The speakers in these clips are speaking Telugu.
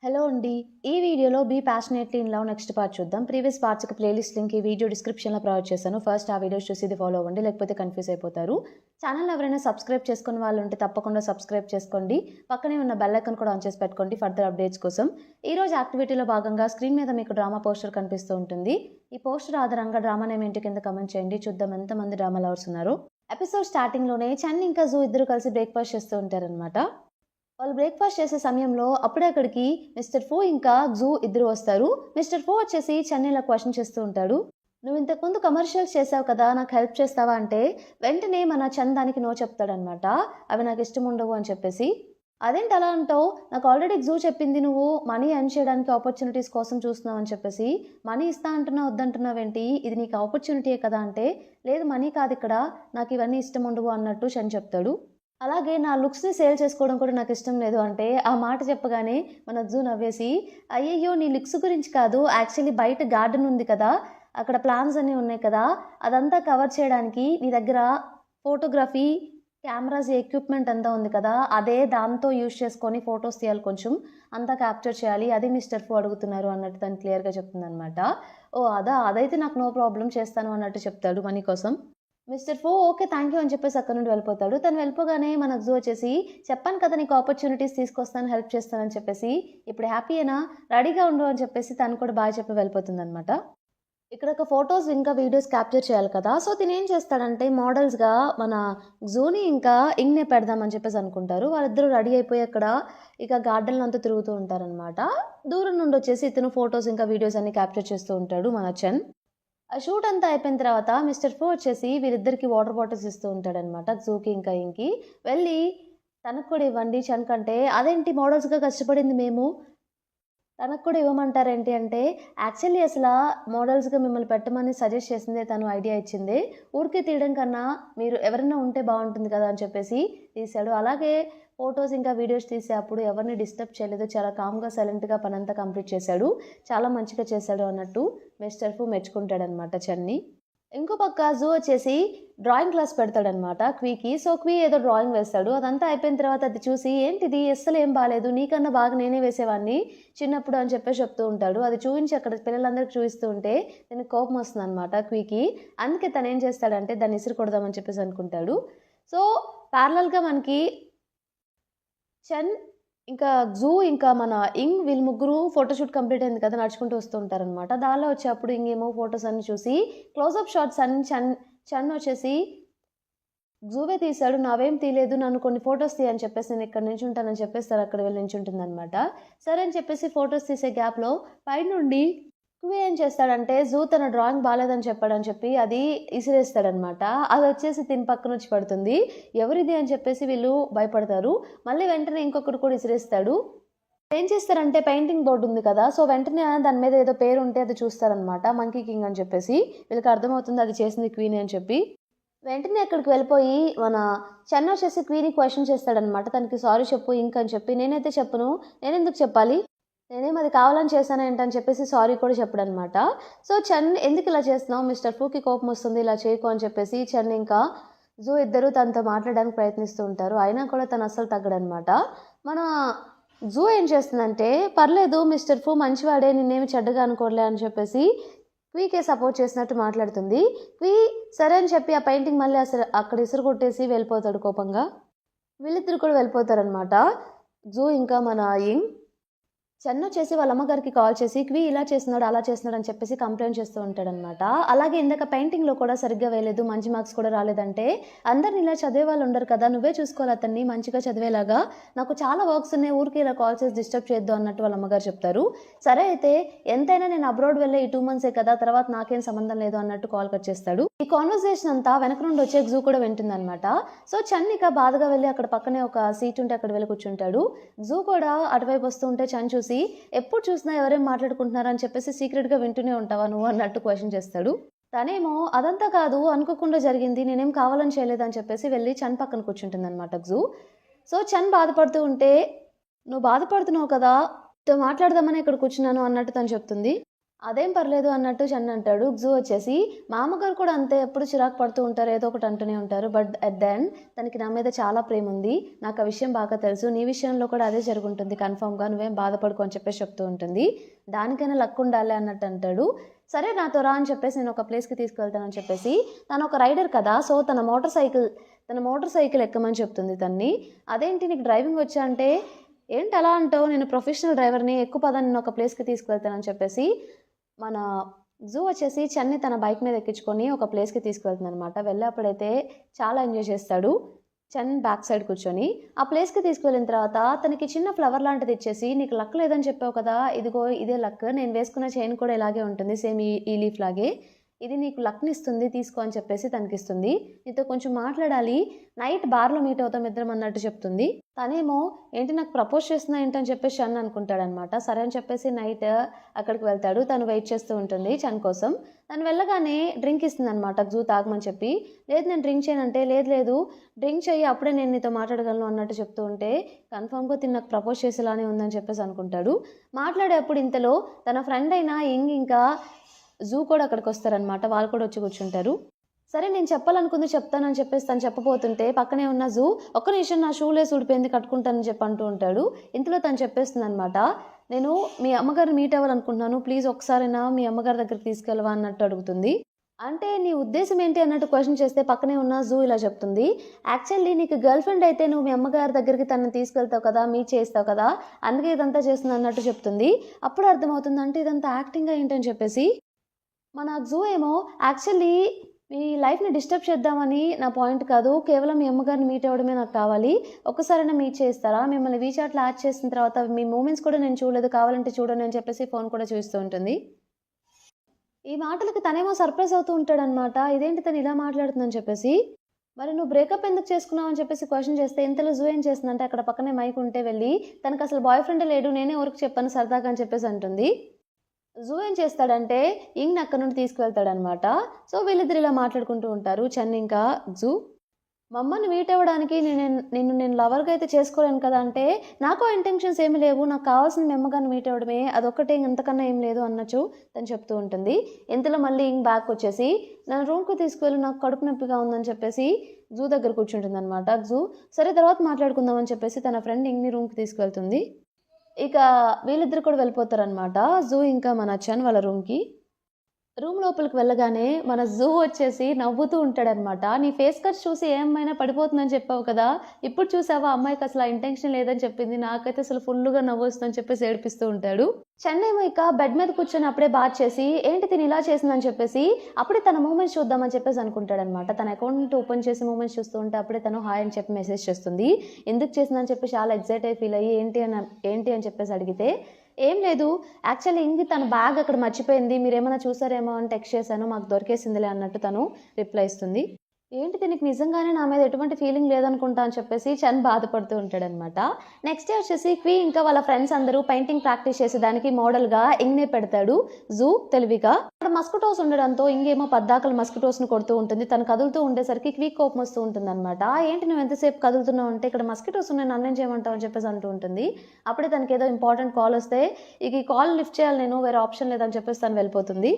హలో అండి. ఈ వీడియోలో be passionately in love next part చూద్దాం. ప్రీవియస్ పార్ట్స్కి ప్లేలిస్ట్ లింక్ ఈ వీడియో డిస్క్రిప్షన్లో ప్రొవైడ్ చేశాను. ఫస్ట్ ఆ వీడియోస్ చూసి ఇది ఫాలో అవ్వండి, లేకపోతే కన్ఫ్యూజ్ అయిపోతారు. ఛానల్ ఎవరైనా సబ్స్క్రైబ్ చేసుకున్న వాళ్ళు ఉంటే తప్పకుండా సబ్స్క్రైబ్ చేసుకోండి. పక్కనే ఉన్న బెల్ ఐకాన్ కూడా ఆన్ చేసి పెట్టుకోండి ఫర్దర్ అప్డేట్స్ కోసం. ఈ రోజు యాక్టివిటీలో భాగంగా స్క్రీన్ మీద మీకు డ్రామా పోస్టర్ కనిపిస్తూ ఉంటుంది. ఈ పోస్టర్ ఆధారంగా డ్రామా నేమ్ ఏంటి కింద కమెంట్ చేయండి. చూద్దాం ఎంతమంది డ్రామా లవర్స్ ఉన్నారు. ఎపిసోడ్ స్టార్టింగ్లోనే చన్ ఇంకా జూ ఇద్దరు కలిసి బ్రేక్ఫాస్ట్ చేస్తూ ఉంటారనమాట. వాళ్ళు బ్రేక్ఫాస్ట్ చేసే సమయంలో అప్పుడే అక్కడికి మిస్టర్ ఫో ఇంకా జూ ఇద్దరు వస్తారు. మిస్టర్ ఫో వచ్చేసి చన్ ఇలా క్వశ్చన్ చేస్తూ ఉంటాడు. నువ్వు ఇంతకుముందు కమర్షియల్స్ చేసావు కదా, నాకు హెల్ప్ చేస్తావా అంటే వెంటనే మన చన్ దానికి నో చెప్తాడనమాట. అవి నాకు ఇష్టం ఉండవు అని చెప్పేసి. అదేంటి అలా అంటావు, నాకు ఆల్రెడీ జూ చెప్పింది నువ్వు మనీ ఎర్న్ చేయడానికి ఆపర్చునిటీస్ కోసం చూస్తున్నావు అని చెప్పేసి. మనీ ఇస్తా అంటున్నావు వద్దంటున్నావేంటి, ఇది నీకు ఆపర్చునిటీయే కదా అంటే, లేదు మనీ కాదు ఇక్కడ, నాకు ఇవన్నీ ఇష్టం ఉండవు అన్నట్టు చన్ చెప్తాడు. అలాగే నా లుక్స్ని సేల్ చేసుకోవడం కూడా నాకు ఇష్టం లేదు అంటే, ఆ మాట చెప్పగానే మన జూ నవ్వేసి, అయ్యయ్యో నీ లుక్స్ గురించి కాదు, యాక్చువల్లీ బయట గార్డెన్ ఉంది కదా, అక్కడ ప్లాన్స్ అన్నీ ఉన్నాయి కదా, అదంతా కవర్ చేయడానికి నీ దగ్గర ఫోటోగ్రఫీ కెమెరాస్ ఎక్విప్మెంట్ అంతా ఉంది కదా, అదే దాంతో యూజ్ చేసుకొని ఫొటోస్ తీయాలి, కొంచెం అంతా క్యాప్చర్ చేయాలి, అది మిస్టర్ ఫో అడుగుతున్నారు అన్నట్టు తను క్లియర్గా చెప్తుంది అనమాట. ఓ అదైతే నాకు నో ప్రాబ్లం చేస్తాను అన్నట్టు చెప్తాడు మనీ కోసం. మిస్టర్ ఫో ఓకే థ్యాంక్ యూ అని చెప్పేసి అక్కడ నుండి వెళ్ళిపోతాడు. తను వెళ్ళిపోగానే మన జూ వచ్చేసి, చెప్పాను కదా నీకు ఆపర్చునిటీస్ తీసుకొస్తాను, హెల్ప్ చేస్తానని చెప్పేసి, ఇప్పుడు హ్యాపీయేనా, రెడీగా ఉండు అని చెప్పేసి తను కూడా బాగా చెప్పి వెళ్ళిపోతుంది అనమాట. ఇక్కడ ఒక ఫొటోస్ ఇంకా వీడియోస్ క్యాప్చర్ చేయాలి కదా, సో తిని ఏం చేస్తాడంటే మోడల్స్గా మన జూని ఇంకా ఇంగ్నే పెడదామని చెప్పేసి అనుకుంటారు. వాళ్ళిద్దరూ రెడీ అయిపోయి అక్కడ ఇక గార్డెన్లో అంతా తిరుగుతూ ఉంటారనమాట. దూరం నుండి వచ్చేసి ఇతను ఫొటోస్ ఇంకా వీడియోస్ అన్ని క్యాప్చర్ చేస్తూ ఉంటాడు మన చన్. ఆ షూట్ అంతా అయిపోయిన తర్వాత మిస్టర్ ఫో వచ్చేసి వీరిద్దరికి వాటర్ బాటిల్స్ ఇస్తూ ఉంటాడనమాట, జూకి ఇంకా ఇంకి. వెళ్ళి తనకు కూడా ఇవ్వండి చన్ కంటే, అదేంటి మోడల్స్గా కష్టపడింది మేము, తనకు కూడా ఇవ్వమంటారేంటి అంటే, యాక్చువల్లీ అసలు మోడల్స్గా మిమ్మల్ని పెట్టమని సజెస్ట్ చేసిందే, తను ఐడియా ఇచ్చింది, ఊరికే తీయడం కన్నా మీరు ఎవరైనా ఉంటే బాగుంటుంది కదా అని చెప్పేసి తీశాడు. అలాగే ఫొటోస్ ఇంకా వీడియోస్ తీసే అప్పుడు ఎవరిని డిస్టర్బ్ చేయలేదు, చాలా కామ్గా సైలెంట్గా పనంతా కంప్లీట్ చేశాడు, చాలా మంచిగా చేశాడు అన్నట్టు మిస్టర్ ఫు మెచ్చుకుంటాడనమాట చన్ని. ఇంకో పక్క జూ వచ్చేసి డ్రాయింగ్ క్లాస్ పెడతాడనమాట క్వీకి. సో క్వీ ఏదో డ్రాయింగ్ వేస్తాడు, అదంతా అయిపోయిన తర్వాత అది చూసి, ఏంటిది అస్సలు ఏం బాగాలేదు, నీకన్నా బాగా నేనే వేసేవాడిని చిన్నప్పుడు అని చెప్పేసి చెప్తూ ఉంటాడు. అది చూపించి అక్కడ పిల్లలందరికీ చూపిస్తూ ఉంటే దానికి కోపం వస్తుంది అనమాట క్వీకి. అందుకే తను ఏం చేస్తాడంటే దాన్ని ఇసురు కొడదామని చెప్పేసి అనుకుంటాడు. సో ప్యారలల్గా మనకి చన్ ఇంకా జూ ఇంకా మన ఇంగ్ వీళ్ళు ముగ్గురు ఫోటోషూట్ కంప్లీట్ అయింది కదా, నడుచుకుంటూ వస్తూ ఉంటారనమాట. దానిలో వచ్చేప్పుడు ఇంగేమో ఫొటోస్ అన్ని చూసి క్లోజప్ షాట్స్ అన్ని చన్ వచ్చేసి, జూవే తీశాడు నావేం తీయలేదు, నన్ను కొన్ని ఫొటోస్ తీయని చెప్పేసి నేను ఇక్కడ నుంచి ఉంటానని చెప్పేసి తను అక్కడ వెళ్ళి నుంచి ఉంటుంది అనమాట. సరే అని చెప్పేసి ఫొటోస్ తీసే గ్యాప్లో పైనుండి క్వీ ఏం చేస్తాడంటే, జూ తన డ్రాయింగ్ బాగాలేదని చెప్పాడని చెప్పి అది ఇసిరేస్తాడనమాట. అది వచ్చేసి తిని పక్కన వచ్చి పడుతుంది. ఎవరిది అని చెప్పేసి వీళ్ళు భయపడతారు. మళ్ళీ వెంటనే ఇంకొకటి కూడా ఇసిరేస్తాడు. ఏం చేస్తారంటే పెయింటింగ్ బోర్డు ఉంది కదా, సో వెంటనే దాని మీద ఏదో పేరు ఉంటే అది చూస్తారనమాట, మంకీ కింగ్ అని చెప్పేసి. వీళ్ళకి అర్థమవుతుంది అది చేసింది క్వీనే అని చెప్పి. వెంటనే అక్కడికి వెళ్ళిపోయి మన చెన్న వచ్చేసి క్వీని క్వశ్చన్ చేస్తాడనమాట, తనకి సారీ చెప్పు ఇంక్ అని చెప్పి. నేనైతే చెప్పను, నేను ఎందుకు చెప్పాలి, నేనేం అది కావాలని చేశాను ఏంటని చెప్పేసి సారీ కూడా చెప్పడనమాట. సో చన్ ఎందుకు ఇలా చేస్తున్నావు, మిస్టర్ ఫూకి కోపం వస్తుంది, ఇలా చేయకు అని చెప్పేసి చన్ ఇంకా జూ ఇద్దరు తనతో మాట్లాడడానికి ప్రయత్నిస్తూ ఉంటారు. అయినా కూడా తను అస్సలు తగ్గడనమాట. మన జూ ఏం చేస్తుందంటే, పర్లేదు మిస్టర్ ఫూ మంచివాడే, నిన్నేమి చెడ్డగా అనుకోలే అని చెప్పేసి క్వీకే సపోర్ట్ చేసినట్టు మాట్లాడుతుంది. క్వీ సరే అని చెప్పి ఆ పెయింటింగ్ మళ్ళీ అసలు అక్కడ ఇసురు కొట్టేసి వెళ్ళిపోతాడు కోపంగా. వీళ్ళిద్దరు కూడా వెళ్ళిపోతారనమాట, జూ ఇంకా మన ఇంగ్. చెన్న వచ్చేసి వాళ్ళ అమ్మగారికి కాల్ చేసి క్వీ ఇలా చేస్తున్నాడు అలా చేస్తున్నాడు అని చెప్పేసి కంప్లైంట్ చేస్తూ ఉంటాడనమాట. అలాగే ఇందాక పెయింటింగ్లో కూడా సరిగ్గా వేయలేదు, మంచి మార్క్స్ కూడా రాలేదంటే, అందరిని ఇలా చదివే వాళ్ళు ఉండరు కదా, నువ్వే చూసుకోవాలి అతన్ని మంచిగా చదివేలాగా, నాకు చాలా వర్క్స్ ఉన్నాయి, ఊరికి ఇలా కాల్ చేసి డిస్టర్బ్ చేయొద్దు అన్నట్టు వాళ్ళ అమ్మగారు చెప్తారు. సరే అయితే ఎంతైనా నేను అబ్రాడ్ వెళ్ళే ఈ 2 months కదా, తర్వాత నాకేం సంబంధం లేదు అన్నట్టు కాల్ కట్ చేస్తాడు. ఈ కాన్వర్సేషన్ అంతా వెనక నుండి వచ్చే జూ కూడా వింటుందన్నమాట. సో చన్నిక బాధగా వెళ్ళి అక్కడ పక్కనే ఒక సీట్ ఉంటే అక్కడ వెళ్ళి కూర్చుంటాడు. జూ కూడా అటువైపు వస్తూ ఉంటే చన్ చూసి, ఎప్పుడు చూసినా ఎవరేం మాట్లాడుకుంటున్నారా అని చెప్పేసి సీక్రెట్గా వింటూనే ఉంటావా నువ్వు అన్నట్టు క్వశ్చన్ చేస్తాడు. తనేమో అదంతా కాదు, అనుకోకుండా జరిగింది, నేనేం కావాలని చేయలేదని చెప్పేసి వెళ్ళి చన్ పక్కన కూర్చుంటుంది అనమాట జూ. సో చన్ బాధపడుతూ ఉంటే, నువ్వు బాధపడుతున్నావు కదా, మాట్లాడదామని ఇక్కడ కూర్చున్నాను అన్నట్టు తను చెప్తుంది. అదేం పర్లేదు అన్నట్టు చన్ అంటాడు. జూ వచ్చేసి మా అమ్మగారు కూడా అంతే ఎప్పుడు చిరాకు పడుతూ ఉంటారు. ఏదో ఒకటి అంటూనే ఉంటారు. బట్ అట్ ద ఎండ్ తనకి నా మీద చాలా ప్రేమ ఉంది. నాకు ఆ విషయం బాగా తెలుసు. నీ విషయంలో కూడా అదే జరుగుంటుంది కన్ఫర్మ్‌గా. నువ్వేం బాధపడకు అని చెప్పేసి చెప్తూ ఉంటుంది. దానికైనా లక్ ఉండాలి అన్నట్టు అంటాడు. సరే నాతో రా అని చెప్పేసి నేను ఒక ప్లేస్‌కి తీసుకెళ్తానని చెప్పేసి తను ఒక రైడర్ కదా! సో తన మోటార్ సైకిల్ ఎక్కమని చెప్తుంది తన్ని. అదేంటి నీకు డ్రైవింగ్ వచ్చా అంటే, ఏంటి అలా అంటావు? నేను ప్రొఫెషనల్ డ్రైవర్‌ని ఎక్కువ పద నిన్ను ఒక ప్లేస్‌కి తీసుకెళ్తానని చెప్పేసి మన జూ వచ్చేసి చన్ని తన బైక్ మీద ఎక్కించుకొని ఒక ప్లేస్‌కి తీసుకువెళ్తుందనమాట. వెళ్ళేప్పుడైతే చాలా ఎంజాయ్ చేస్తాడు. చన్ బ్యాక్ సైడ్ కూర్చొని. ఆ ప్లేస్‌కి తీసుకువెళ్ళిన తర్వాత తనకి చిన్న ఫ్లవర్ లాంటిది ఇచ్చేసి, "నీకు లక్ లేదని చెప్పావు కదా! ఇదిగో ఇదే లక్. నేను వేసుకున్న చైన్ కూడా ఇలాగే ఉంటుంది. సేమ్ ఈ లీఫ్ లాగే. ఇది నీకు లక్‌నిస్తుంది తీసుకో" అని చెప్పేసి తనకిస్తుంది. "నీతో కొంచెం మాట్లాడాలి. నైట్ బార్‌లో మీట్ అవుతాం ఇద్దరం" అన్నట్టు చెప్తుంది. తనేమో ఏంటి నాకు ప్రపోజ్ చేస్తుందా ఏంటని చెప్పేసి చన్ అనుకుంటాడనమాట. సరే అని చెప్పేసి నైట్ అక్కడికి వెళ్తాడు. తను వెయిట్ చేస్తూ ఉంటుంది చన్ కోసం. తను వెళ్ళగానే డ్రింక్ ఇస్తుందనమాట జూ తాగమని చెప్పి. లేదు నేను డ్రింక్ చేయనంటే, లేదు లేదు డ్రింక్ చెయ్యి అప్పుడే నేను నీతో మాట్లాడగలను అన్నట్టు చెప్తూ ఉంటే, కన్ఫర్మ్‌గా తిను నాకు ప్రపోజ్ చేసేలానే ఉందని చెప్పేసి అనుకుంటాడు. మాట్లాడేప్పుడు ఇంతలో తన ఫ్రెండ్ అయిన ఇంగ్ ఇంకా జూ కూడా అక్కడికొస్తారనమాట. వాళ్ళు కూడా వచ్చి కూర్చుంటారు. సరే నేను చెప్పాలనుకుంది చెప్తానని చెప్పేసి తను చెప్పబోతుంటే పక్కనే ఉన్న జూ, "ఒక్క నిమిషం నా షూ లేస్ ఊడిపోయింది కట్టుకుంటానని" చెప్పి అంటూ ఉంటాడు. ఇంతలో తను చెప్పేస్తుందనమాట, "నేను మీ అమ్మగారిని మీట్ అవ్వాలనుకుంటున్నాను. ప్లీజ్ ఒకసారైనా మీ అమ్మగారి దగ్గరికి తీసుకెళ్ళవా" అన్నట్టు అడుగుతుంది. అంటే నీ ఉద్దేశ్యం ఏంటి అన్నట్టు క్వెషన్ చేస్తే పక్కనే ఉన్న జూ ఇలా చెప్తుంది, "యాక్చువల్లీ నీకు గర్ల్ ఫ్రెండ్ అయితే నువ్వు మీ అమ్మగారి దగ్గరికి తనని తీసుకెళ్తావు కదా! మీట్ చేస్తావు కదా! అందుకే ఇదంతా చేస్తుంది" అన్నట్టు చెప్తుంది. అప్పుడు అర్థమవుతుంది అంటే ఇదంతా యాక్టింగా ఏంటని చెప్పేసి. మన జూ ఏమో యాక్చువల్లీ మీ లైఫ్‌ని డిస్టర్బ్ చేద్దామని నా పాయింట్ కాదు. కేవలం మీ అమ్మగారిని మీట్ అవ్వడమే నాకు కావాలి. ఒక్కసారైనా మీట్ చేస్తారా? మిమ్మల్ని వీచాట్‌లో యాడ్ చేసిన తర్వాత మీ మూమెంట్స్ కూడా నేను చూడలేదు. కావాలంటే చూడండి అని చెప్పేసి ఫోన్ కూడా చూపిస్తూ ఉంటుంది. ఈ మాటలకి తనేమో సర్ప్రైజ్ అవుతూ ఉంటాడనమాట. ఇదేంటి తను ఇలా మాట్లాడుతుందని చెప్పేసి. మరి నువ్వు బ్రేకప్ ఎందుకు చేసుకున్నావు అని చెప్పేసి క్వెషన్ చేస్తే ఇంతలో జూ ఏం చేస్తుందంటే అక్కడ పక్కనే మైక్ ఉంటే వెళ్ళి తనకసలు బాయ్ ఫ్రెండే లేడు. నేనే ఊరికే చెప్పాను సరదాగా అని చెప్పేసి అంటుంది. జూ ఏం చేస్తాడంటే ఇంగ్‌ని అక్కడి నుండి తీసుకువెళ్తాడనమాట. సో వీళ్ళిద్దరు ఇలా మాట్లాడుకుంటూ ఉంటారు. చన్ ఇంకా జూ. "మా అమ్మని మీట్ అవ్వడానికి నిన్ను నేను లవర్‌గా అయితే చేసుకోలేను కదా!" అంటే, "నాకు ఆ ఇంటెన్షన్స్ ఏమి లేవు. నాకు కావాల్సింది మీ అమ్మగారిని మీట్ అవ్వడమే. అదొక్కటే ఇంతకన్నా ఏం లేదు" అన్నచ్చు తను చెప్తూ ఉంటుంది. ఇంతలో మళ్ళీ ఇంగ్ బ్యాక్ వచ్చేసి, "నన్ను రూమ్‌కి తీసుకువెళ్ళు నాకు కడుపు నొప్పిగా ఉందని" చెప్పేసి జూ దగ్గర కూర్చుంటుందనమాట. జూ, "సరే తర్వాత మాట్లాడుకుందాం" అని చెప్పేసి తన ఫ్రెండ్ ఇంగ్‌ని రూమ్‌కి తీసుకువెళ్తుంది. ఇక వీళ్ళిద్దరు కూడా వెళ్ళిపోతారనమాట. జూ ఇంకా మన చన్ వాళ్ళ రూమ్‌కి. రూమ్ లోపలికి వెళ్ళగానే మన జూ వచ్చేసి నవ్వుతూ ఉంటాడనమాట. "నీ ఫేస్ కట్స్ చూసి ఏ అమ్మాయినా పడిపోతుందని చెప్పావు కదా! ఇప్పుడు చూసావా అమ్మాయికి అసలు ఆ ఇంటెన్షన్ లేదని చెప్పింది. నాకైతే అసలు ఫుల్లుగా నవ్వొస్తుందని" చెప్పేసి ఏడిపిస్తూ ఉంటాడు. చెన్నేమో ఇక బెడ్ మీద కూర్చొని అప్పుడే బాత్ చేసి, ఏంటి తిను ఇలా చేసిందని చెప్పేసి అప్పుడే తన మూవ్‌మెంట్స్ చూద్దామని చెప్పేసి అనుకుంటాడనమాట. తన అకౌంట్ ఓపెన్ చేసి మూవ్‌మెంట్స్ చూస్తూ ఉంటే అప్పుడే తను హాయ్ అని చెప్పి మెసేజ్ చేస్తుంది. ఎందుకు చేసిందని చెప్పి చాలా ఎక్సైట్ అయ్యి ఫీల్ అయ్యి ఏంటి అని చెప్పేసి అడిగితే, "ఏం లేదు యాక్చువల్లీ ఇంగి తన బ్యాగ్ అక్కడ మర్చిపోయింది. మీరేమైనా చూసారేమో అని టెక్స్ట్ చేశాను. మాకు దొరికేసిందిలే" అన్నట్టు తను రిప్లై ఇస్తుంది. ఏంటి దీనికి నిజంగానే నా మీద ఎటువంటి ఫీలింగ్ లేదనుకుంటా అని చెప్పేసి చన్ బాధపడుతూ ఉంటాడనమాట. నెక్స్ట్ డే వచ్చేసి క్వీ ఇంకా వాళ్ళ ఫ్రెండ్స్ అందరూ పెయింటింగ్ ప్రాక్టీస్ చేసేదానికి మోడల్‌గా ఇంగ్‌నే పెడతాడు జూ తెలివిగా. అక్కడ మస్కిటోస్ ఉండడంతో ఇంగేమో పద్దాకల మస్కిటోస్‌ని కొడుతూ ఉంటుంది. తను కదులుతూ ఉండేసరికి క్వీకి కోపం వస్తూ ఉంటుందనమాట. "ఏంటి నువ్వు ఎంతసేపు కదులుతున్నావు" అంటే, "ఇక్కడ మస్కిటోస్ ఉన్నాయి నన్నేం చేయమంటావు" అని చెప్పేసి అంటూ ఉంటుంది. అప్పుడే తనకేదో ఇంపార్టెంట్ కాల్ వస్తే, ఇక ఈ కాల్ లిఫ్ట్ చేయాలి నేను వేరే ఆప్షన్ లేదని చెప్పేసి తను వెళ్ళిపోతుంది.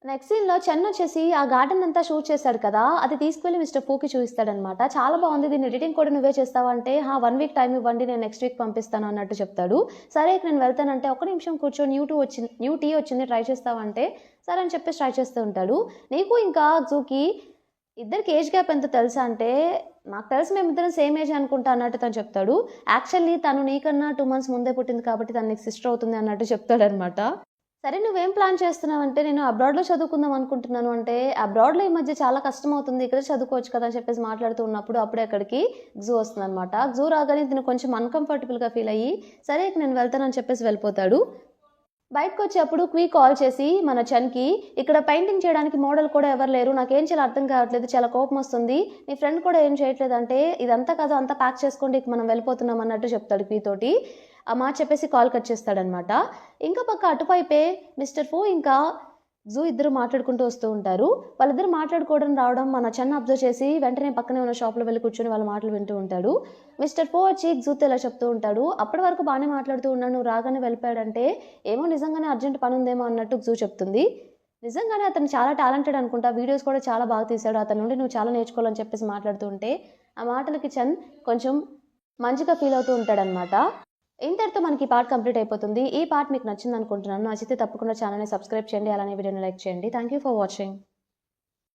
నెక్స్ట్ సీన్‌లో చన్ వచ్చేసి ఆ గార్డెన్ అంతా షూట్ చేశాడు కదా! అది తీసుకెళ్ళి మిస్టర్ ఫూకి చూపిస్తాడనమాట. "చాలా బావుంది. దీని ఎడిటింగ్ కూడా నువ్వే చేస్తావా" అంటే, 1 వీక్ టైమ్ ఇవ్వండి నేను నెక్స్ట్ వీక్ పంపిస్తాను" అన్నట్టు చెప్తాడు. "సరే ఇక నేను వెళ్తానంటే, ఒక్క నిమిషం కూర్చో న్యూ టీ వచ్చింది ట్రై చేస్తావా" అంటే, సరే అని చెప్పేసి ట్రై చేస్తూ ఉంటాడు. "నీకు ఇంకా జూకి ఇద్దరికి ఏజ్ గ్యాప్ ఎంతో తెలుసా" అంటే, "నాకు తెలిసి మేమిద్దరం సేమ్ ఏజే అనుకుంటా" అన్నట్టు తను చెప్తాడు. యాక్చువల్లీ తను నీకన్నా 2 మంత్స్ ముందే పుట్టింది కాబట్టి తను నీకు సిస్టర్ అవుతుంది అన్నట్టు చెప్తాడనమాట. "సరే నువ్వేం ప్లాన్ చేస్తున్నావంటే, నేను అబ్రాడ్‌లో చదువుకుందాం అనుకుంటున్నాను" అంటే, "అబ్రాడ్‌లో ఈ మధ్య చాలా కష్టమవుతుంది. ఇక్కడే చదువుకోవచ్చు కదా!" అని చెప్పేసి మాట్లాడుతూ ఉన్నప్పుడు అప్పుడే అక్కడికి జూ వస్తుందనమాట. జూ రాగానే తిను కొంచెం అన్‌కంఫర్టబుల్‌గా ఫీల్ అయ్యి, "సరే ఇక నేను వెళ్తానని" చెప్పేసి వెళ్ళిపోతాడు. బయటకొచ్చేప్పుడు క్వీ కాల్ చేసి మన చన్‌కి, "ఇక్కడ పెయింటింగ్ చేయడానికి మోడల్ కూడా ఎవరు లేరు. నాకేం చేయాలో అర్థం కావట్లేదు. చాలా కోపమొస్తుంది. మీ ఫ్రెండ్ కూడా ఏం చేయట్లేదంటే, ఇదంతా కాదు అంతా ప్యాక్ చేసుకోండి ఇక మనం వెళ్ళిపోతున్నాం" అన్నట్టు చెప్తాడు క్వీ తోటి. ఆ మాట చెప్పేసి కాల్ కట్ చేస్తాడనమాట. ఇంకో పక్క అటువైపే మిస్టర్ ఫూ ఇంకా జూ ఇద్దరు మాట్లాడుకుంటూ వస్తూ ఉంటారు. వాళ్ళిద్దరు మాట్లాడుకోవడం రావడం మన చన్ అబ్జర్వ్ చేసి వెంటనే పక్కనే ఉన్న షాప్లో వెళ్ళి కూర్చొని వాళ్ళ మాటలు వింటూ ఉంటాడు. మిస్టర్ పో వచ్చి జూతో ఇలా చెప్తూ ఉంటాడు, అప్పటి వరకు బాగానే మాట్లాడుతూ ఉన్నాడు, నువ్వు రాగానే వెళ్ళిపోయాడంటే ఏమో నిజంగానే అర్జెంట్ పని ఉందేమో అన్నట్టు జూ చెప్తుంది. నిజంగానే అతను చాలా టాలెంటెడ్ అనుకుంటా, వీడియోస్ కూడా చాలా బాగా తీశాడు, అతని నుండి నువ్వు చాలా నేర్చుకోవాలని చెప్పేసి మాట్లాడుతూ ఉంటే ఆ మాటలకి చన్ కొంచెం మంచిగా ఫీల్ అవుతూ ఉంటాడనమాట. ఇంతటితో మనకి ఈ పార్ట్ కంప్లీట్ అయిపోతుంది. ఈ పార్ట్ మీకు నచ్చింది అనుకుంటున్నాను. నచ్చితే తప్పకుండా ఛానల్ని సబ్స్క్రైబ్ చేయండి, అలానే వీడియోని లైక్ చేయండి. Thank you for watching.